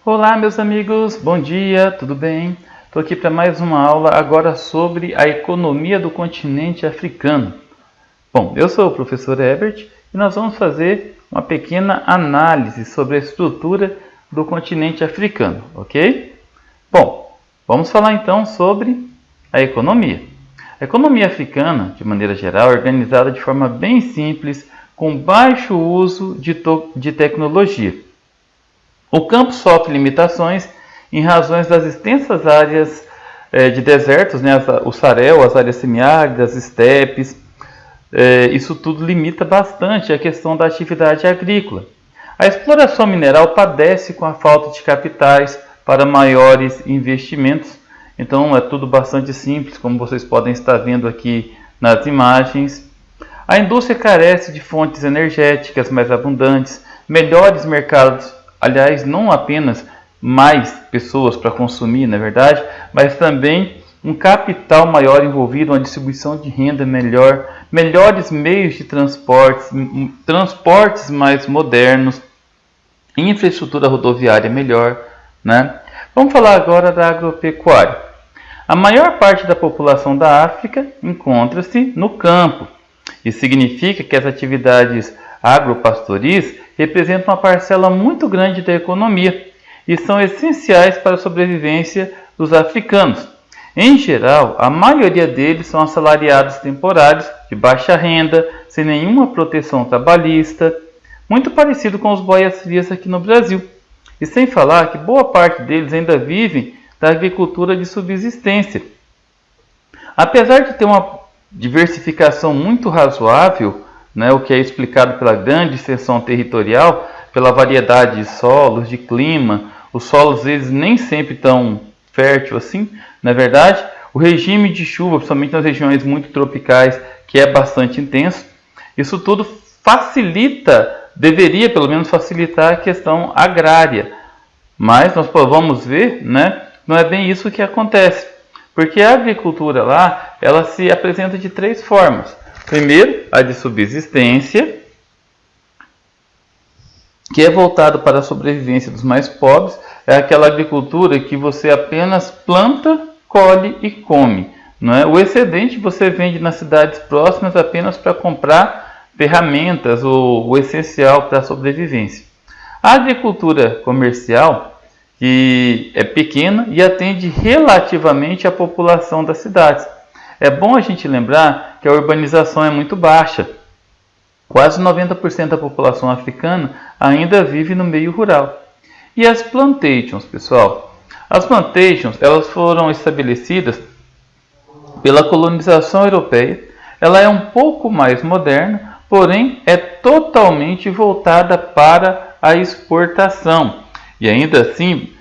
Olá, meus amigos, bom dia, tudo bem? Estou aqui para mais uma aula agora sobre a economia do continente africano. Bom, eu sou o professor Herbert e nós vamos fazer uma pequena análise sobre a estrutura do continente africano, ok? Bom, vamos falar então sobre a economia. A economia africana, de maneira geral, é organizada de forma bem simples, com baixo uso de tecnologia. O campo sofre limitações em razão das extensas áreas de desertos, né, o Sarel, as áreas semiáridas, as estepes. Isso tudo limita bastante a questão da atividade agrícola. A exploração mineral padece com a falta de capitais para maiores investimentos. Então é tudo bastante simples, como vocês podem estar vendo aqui nas imagens. A indústria carece de fontes energéticas mais abundantes, melhores mercados, aliás, não apenas mais pessoas para consumir, na verdade, mas também um capital maior envolvido, uma distribuição de renda melhor, melhores meios de transportes mais modernos, infraestrutura rodoviária melhor, né? Vamos falar agora da agropecuária. A maior parte da população da África encontra-se no campo. Isso significa que as atividades agropastoris representam uma parcela muito grande da economia e são essenciais para a sobrevivência dos africanos. Em geral, a maioria deles são assalariados temporários, de baixa renda, sem nenhuma proteção trabalhista, muito parecido com os boias-frias aqui no Brasil. E sem falar que boa parte deles ainda vivem da agricultura de subsistência. Apesar de ter uma diversificação muito razoável, né, o que é explicado pela grande extensão territorial, pela variedade de solos, de clima, os solos às vezes nem sempre tão fértil assim, na verdade, o regime de chuva, principalmente nas regiões muito tropicais, que é bastante intenso, isso tudo deveria pelo menos facilitar a questão agrária, mas nós vamos ver, né, não é bem isso que acontece. Porque a agricultura lá, ela se apresenta de três formas. Primeiro, a de subsistência, que é voltado para a sobrevivência dos mais pobres. É aquela agricultura que você apenas planta, colhe e come. Não é? O excedente você vende nas cidades próximas apenas para comprar ferramentas ou o essencial para a sobrevivência. A agricultura comercial, que é pequena e atende relativamente à população das cidades. É bom a gente lembrar que a urbanização é muito baixa. Quase 90% da população africana ainda vive no meio rural. E as plantations, pessoal? As plantations, elas foram estabelecidas pela colonização europeia. Ela é um pouco mais moderna, porém é totalmente voltada para a exportação. E ainda assim,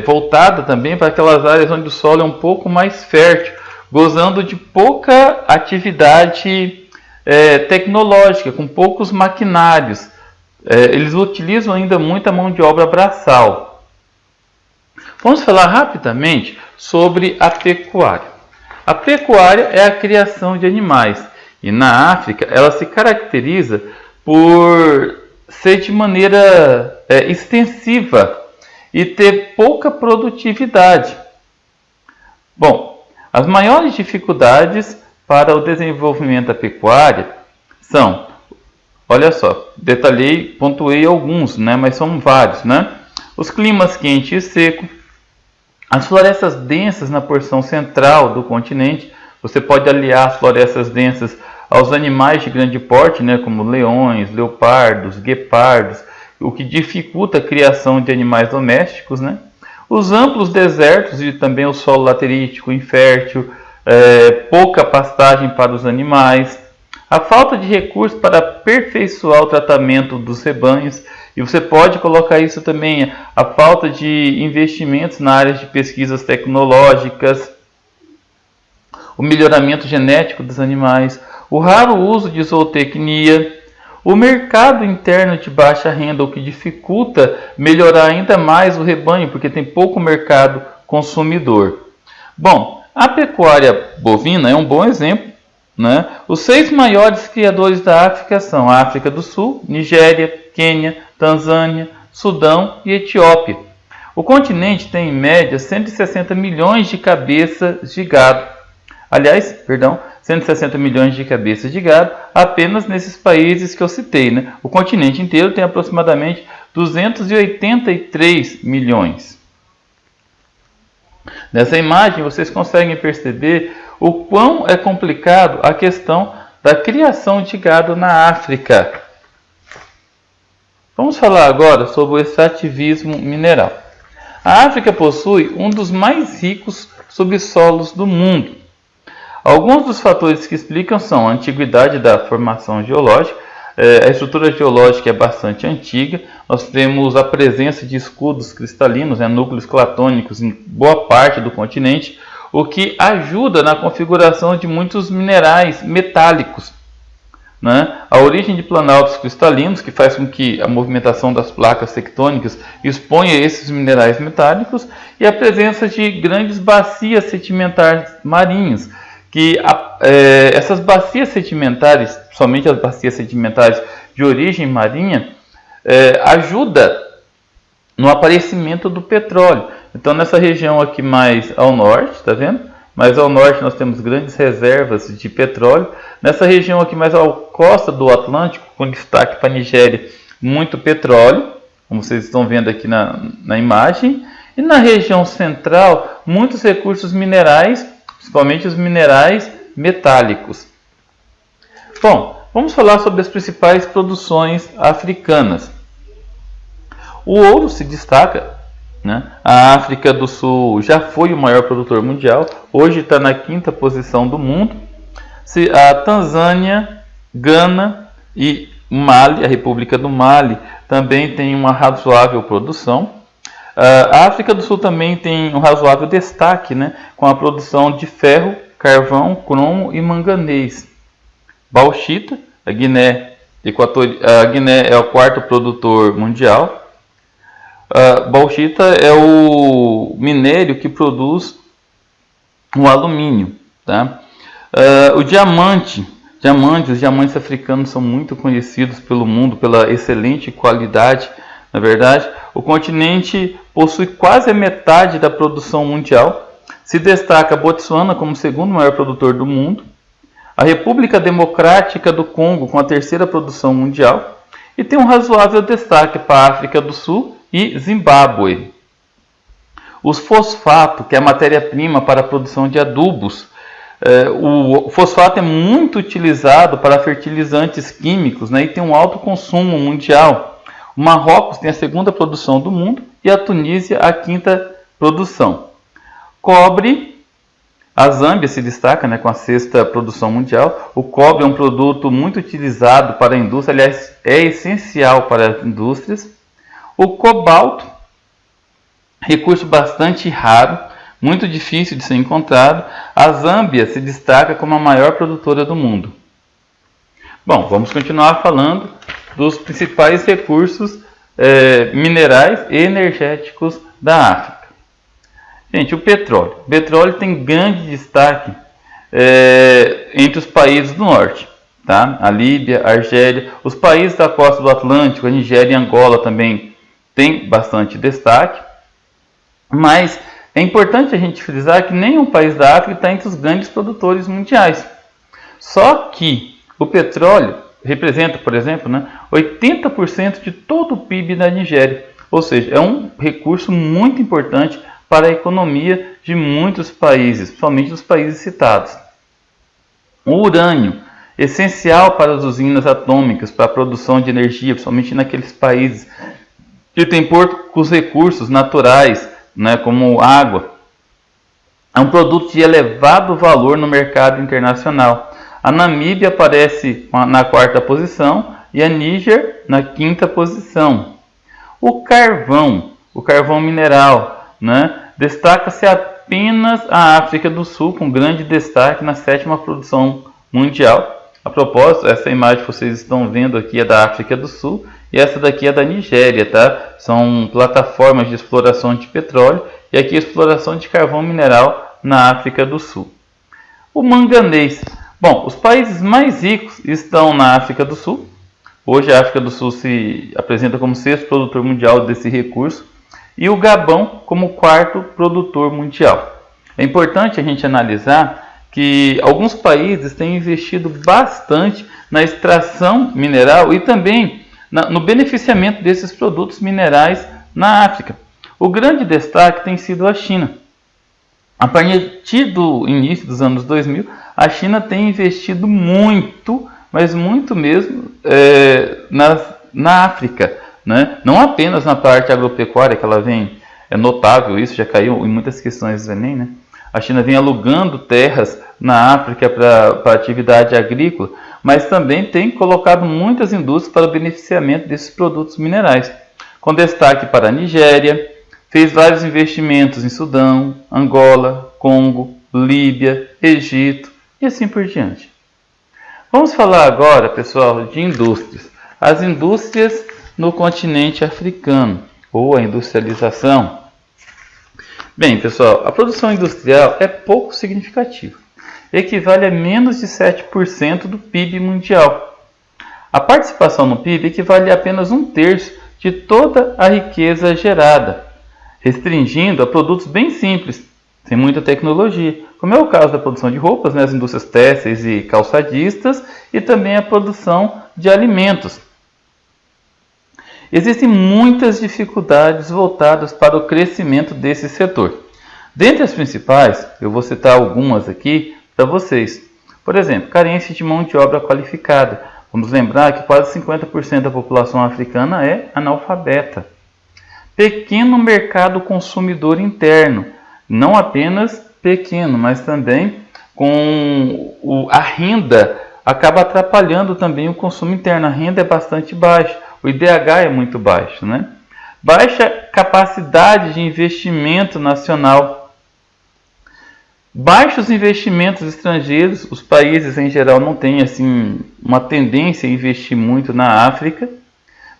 voltada também para aquelas áreas onde o solo é um pouco mais fértil, gozando de pouca atividade tecnológica, com poucos maquinários. Eles utilizam ainda muita mão de obra braçal. Vamos falar rapidamente sobre a pecuária. A pecuária é a criação de animais e na África ela se caracteriza por ser de maneira extensiva e ter pouca produtividade. Bom, as maiores dificuldades para o desenvolvimento da pecuária são, olha só, pontuei alguns, né, mas são vários, né? Os climas quente e seco, as florestas densas na porção central do continente. Você pode aliar as florestas densas aos animais de grande porte, né, como leões, leopardos, guepardos, o que dificulta a criação de animais domésticos, né? Os amplos desertos e também o solo laterítico infértil, pouca pastagem para os animais, a falta de recursos para aperfeiçoar o tratamento dos rebanhos, e você pode colocar isso também, a falta de investimentos na área de pesquisas tecnológicas, o melhoramento genético dos animais, o raro uso de zootecnia, o mercado interno de baixa renda, o que dificulta melhorar ainda mais o rebanho, porque tem pouco mercado consumidor. Bom, a pecuária bovina é um bom exemplo, né? Os 6 maiores criadores da África são a África do Sul, Nigéria, Quênia, Tanzânia, Sudão e Etiópia. O continente tem em média 160 milhões de cabeças de gado. Aliás, 160 milhões de cabeças de gado apenas nesses países que eu citei, né? O continente inteiro tem aproximadamente 283 milhões. Nessa imagem vocês conseguem perceber o quão é complicado a questão da criação de gado na África. Vamos falar agora sobre o extrativismo mineral. A África possui um dos mais ricos subsolos do mundo. Alguns dos fatores que explicam são a antiguidade da formação geológica. A estrutura geológica é bastante antiga. Nós temos a presença de escudos cristalinos, núcleos clatônicos em boa parte do continente, o que ajuda na configuração de muitos minerais metálicos. A origem de planaltos cristalinos, que faz com que a movimentação das placas tectônicas exponha esses minerais metálicos, e a presença de grandes bacias sedimentares marinhas, que essas bacias sedimentares, somente as bacias sedimentares de origem marinha, ajuda no aparecimento do petróleo. Então, nessa região aqui mais ao norte, está vendo? Mais ao norte nós temos grandes reservas de petróleo. Nessa região aqui mais à costa do Atlântico, com destaque para a Nigéria, muito petróleo, como vocês estão vendo aqui na imagem. E na região central, muitos recursos minerais, principalmente os minerais metálicos. Bom, vamos falar sobre as principais produções africanas. O ouro se destaca. A África do Sul já foi o maior produtor mundial, hoje está na 5ª posição do mundo. A Tanzânia, Gana e Mali, a República do Mali, também tem uma razoável produção. A África do Sul também tem um razoável destaque, com a produção de ferro, carvão, cromo e manganês. Bauxita, a Guiné é o 4º produtor mundial. Bauxita é o minério que produz o alumínio. O diamante, os diamantes africanos são muito conhecidos pelo mundo pela excelente qualidade. Na verdade, o continente possui quase a metade da produção mundial. Se destaca Botsuana como o 2º maior produtor do mundo, a República Democrática do Congo com a 3ª produção mundial, e tem um razoável destaque para a África do Sul e Zimbábue. Os fosfatos, que é a matéria-prima para a produção de adubos. O fosfato é muito utilizado para fertilizantes químicos, e tem um alto consumo mundial. O Marrocos tem a 2ª produção do mundo e a Tunísia a 5ª produção. Cobre, a Zâmbia se destaca com a 6ª produção mundial. O cobre é um produto muito utilizado para a indústria, aliás, é essencial para as indústrias. O cobalto, recurso bastante raro, muito difícil de ser encontrado. A Zâmbia se destaca como a maior produtora do mundo. Bom, vamos continuar falando dos principais recursos minerais e energéticos da África. Gente, o petróleo. O petróleo tem grande destaque entre os países do norte. A Líbia, a Argélia, os países da costa do Atlântico, a Nigéria e a Angola também tem bastante destaque, mas é importante a gente frisar que nenhum país da África está entre os grandes produtores mundiais. Só que o petróleo representa, por exemplo, 80% de todo o PIB da Nigéria, ou seja, é um recurso muito importante para a economia de muitos países, principalmente dos países citados. O urânio, essencial para as usinas atômicas, para a produção de energia, principalmente naqueles países que tem poucos recursos naturais, como água. É um produto de elevado valor no mercado internacional. A Namíbia aparece na 4ª posição e a Níger na 5ª posição. O carvão mineral, destaca-se apenas a África do Sul, com grande destaque na 7ª produção mundial. A propósito, essa imagem que vocês estão vendo aqui é da África do Sul e essa daqui é da Nigéria, São plataformas de exploração de petróleo e aqui a exploração de carvão mineral na África do Sul. O manganês. Bom, os países mais ricos estão na África do Sul. Hoje a África do Sul se apresenta como 6º produtor mundial desse recurso e o Gabão como o quarto produtor mundial. É importante a gente analisar que alguns países têm investido bastante na extração mineral e também no beneficiamento desses produtos minerais na África. O grande destaque tem sido a China. A partir do início dos anos 2000, a China tem investido muito, mas muito mesmo, na África, né? Não apenas na parte agropecuária, que ela vem, é notável isso, já caiu em muitas questões do Enem, né? A China vem alugando terras na África para atividade agrícola, mas também tem colocado muitas indústrias para o beneficiamento desses produtos minerais, com destaque para a Nigéria, fez vários investimentos em Sudão, Angola, Congo, Líbia, Egito e assim por diante. Vamos falar agora, pessoal, de indústrias. As indústrias no continente africano, ou a industrialização. Bem, pessoal, a produção industrial é pouco significativa. Equivale a menos de 7% do PIB mundial. A participação no PIB equivale a apenas 1/3 de toda a riqueza gerada, restringindo a produtos bem simples, sem muita tecnologia, como é o caso da produção de roupas, né, as indústrias têxteis e calçadistas, e também a produção de alimentos. Existem muitas dificuldades voltadas para o crescimento desse setor. Dentre as principais, eu vou citar algumas aqui para vocês. Por exemplo, carência de mão de obra qualificada. Vamos lembrar que quase 50% da população africana é analfabeta. Pequeno mercado consumidor interno, não apenas pequeno, mas também com a renda acaba atrapalhando também o consumo interno. A renda é bastante baixa, o IDH é muito baixo, né? Baixa capacidade de investimento nacional, baixos investimentos estrangeiros. Os países em geral não têm assim uma tendência a investir muito na África.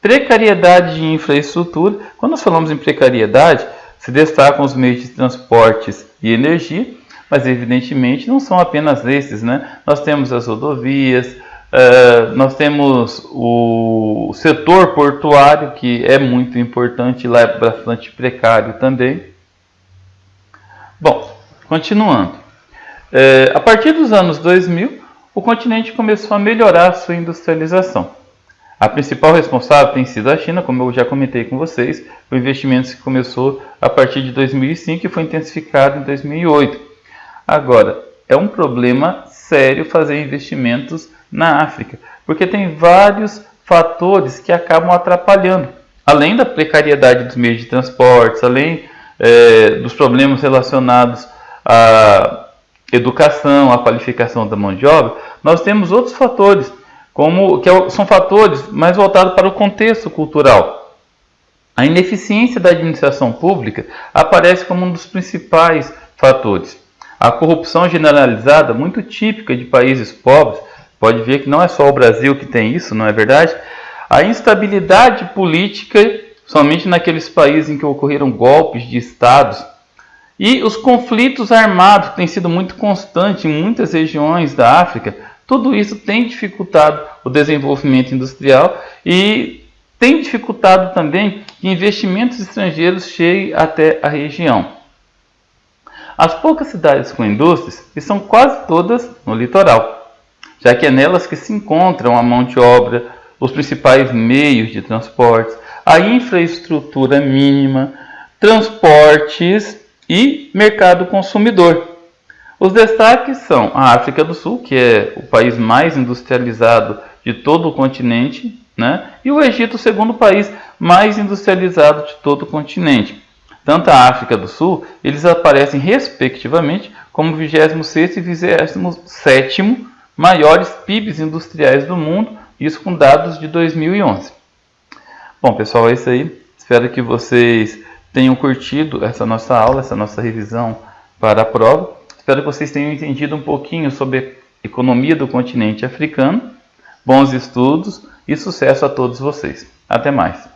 Precariedade de infraestrutura. Quando nós falamos em precariedade, se destacam os meios de transportes e energia, mas evidentemente não são apenas esses, né? Nós temos as rodovias, nós temos o setor portuário, que é muito importante, lá é bastante precário também. Bom, continuando. A partir dos anos 2000, o continente começou a melhorar a sua industrialização. A principal responsável tem sido a China, como eu já comentei com vocês, o investimento que começou a partir de 2005 e foi intensificado em 2008. Agora, é um problema sério fazer investimentos na África, porque tem vários fatores que acabam atrapalhando. Além da precariedade dos meios de transportes, além dos problemas relacionados à educação, à qualificação da mão de obra, nós temos outros fatores, são fatores mais voltados para o contexto cultural. A ineficiência da administração pública aparece como um dos principais fatores. A corrupção generalizada, muito típica de países pobres, pode ver que não é só o Brasil que tem isso, não é verdade? A instabilidade política, somente naqueles países em que ocorreram golpes de estados, e os conflitos armados, que têm sido muito constantes em muitas regiões da África. Tudo isso tem dificultado o desenvolvimento industrial e tem dificultado também que investimentos estrangeiros cheguem até a região. As poucas cidades com indústrias estão quase todas no litoral, já que é nelas que se encontram a mão de obra, os principais meios de transportes, a infraestrutura mínima, transportes e mercado consumidor. Os destaques são a África do Sul, que é o país mais industrializado de todo o continente, né? E o Egito, o segundo país mais industrializado de todo o continente. Tanto a África do Sul, eles aparecem respectivamente como 26º e 27º maiores PIBs industriais do mundo, isso com dados de 2011. Bom, pessoal, é isso aí. Espero que vocês tenham curtido essa nossa aula, essa nossa revisão para a prova. Espero que vocês tenham entendido um pouquinho sobre a economia do continente africano. Bons estudos e sucesso a todos vocês. Até mais.